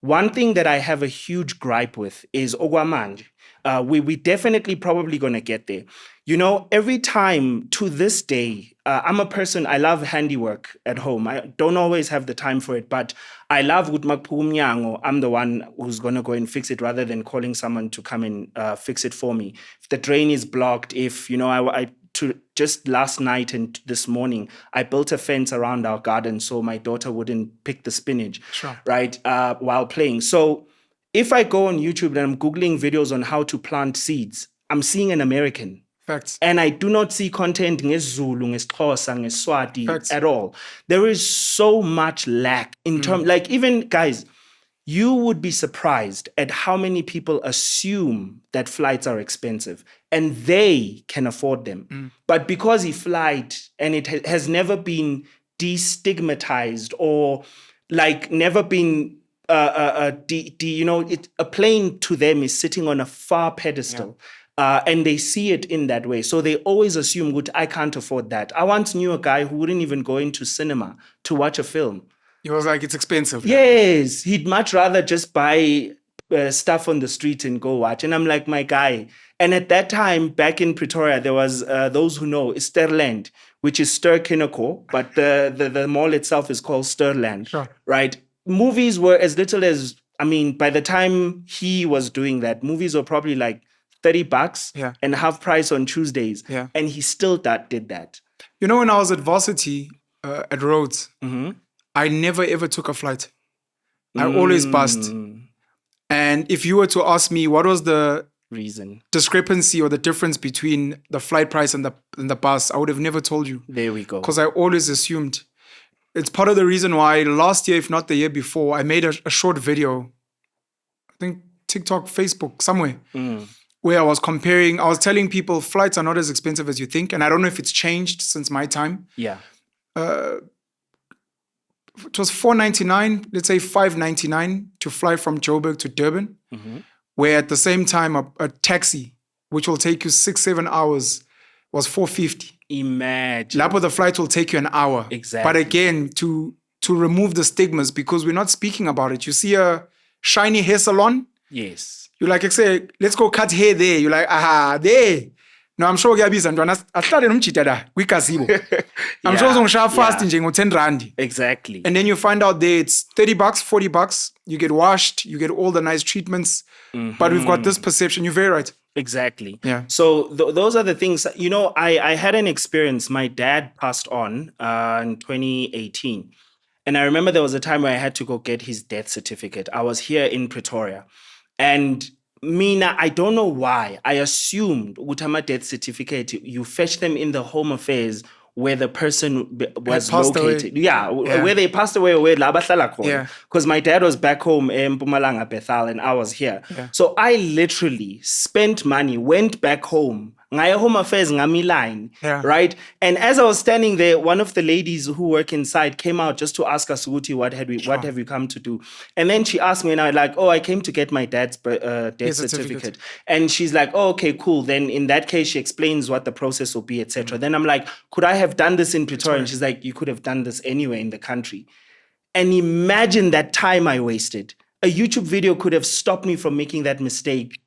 One thing that I have a huge gripe with is Ogwamanje. We definitely probably going to get there. You know, every time to this day, I'm a person, I love handiwork at home. I don't always have the time for it, but I love Gutmakpumnyango. I'm the one who's going to go and fix it rather than calling someone to come and fix it for me. If the drain is blocked, if, you know, just last night and this morning, I built a fence around our garden so my daughter wouldn't pick the spinach, right, while playing. So if I go on YouTube and I'm Googling videos on how to plant seeds, I'm seeing an American. Facts. And I do not see content ngeZulu, ngeXhosa, ngeSwati at all. There is so much lack in terms, like even guys, you would be surprised at how many people assume that flights are expensive and they can afford them. But because he flied and it has never been destigmatized or like never been, you know, a plane to them is sitting on a far pedestal. And they see it in that way. So they always assume, good, I can't afford that. I once knew a guy who wouldn't even go into cinema to watch a film. He was like, it's expensive. Yes, he'd much rather just buy stuff on the street and go watch. And I'm like, my guy. And at that time, back in Pretoria, there was those who know Sterland, which is Ster Kinoko, but the mall itself is called Sterland, right? Movies were as little as, I mean, by the time he was doing that, movies were probably like $30 and half price on Tuesdays. And he still did that. You know, when I was at varsity at Rhodes, I never ever took a flight. I always bussed. And if you were to ask me what was the reason, discrepancy or the difference between the flight price and the bus, I would have never told you. There we go. Because I always assumed. It's part of the reason why last year, if not the year before, I made a short video, I think TikTok, Facebook, somewhere, where I was telling people flights are not as expensive as you think. And I don't know if it's changed since my time. Yeah. It was $4.99, let's say $5.99 to fly from Joburg to Durban, where at the same time a taxi, which will take you 6-7 hours, was $4.50. Imagine. Lapo, the flight will take you an hour. Exactly. But again, to remove the stigmas, because we're not speaking about it. You see a shiny hair salon? Yes. You like, say, let's go cut hair there. You're like, aha, there. No, I'm sure I'm sure I'm fast in 10 rand. Exactly. And then you find out there it's $30, $40. You get washed, you get all the nice treatments. But we've got this perception. You're very right. Exactly. Yeah. So those are the things. You know, I had an experience. My dad passed on in 2018. And I remember there was a time where I had to go get his death certificate. I was here in Pretoria. And Mina, I don't know why. I assumed Utama death certificate, you fetch them in the Home Affairs where the person was located. Yeah, where they passed away or where Labahlala. Because my dad was back home in Mpumalanga, Bethel, and I was here. So I literally spent money, went back home. Ngaya Home Affairs ngami line, right? And as I was standing there, one of the ladies who work inside came out just to ask us, Uti, what have you come to do? And then she asked me, and I was like, oh, I came to get my dad's death certificate. And she's like, oh, okay, cool. Then in that case, she explains what the process will be, etc. Then I'm like, could I have done this in Pretoria? And she's like, you could have done this anywhere in the country. And imagine that time I wasted. A YouTube video could have stopped me from making that mistake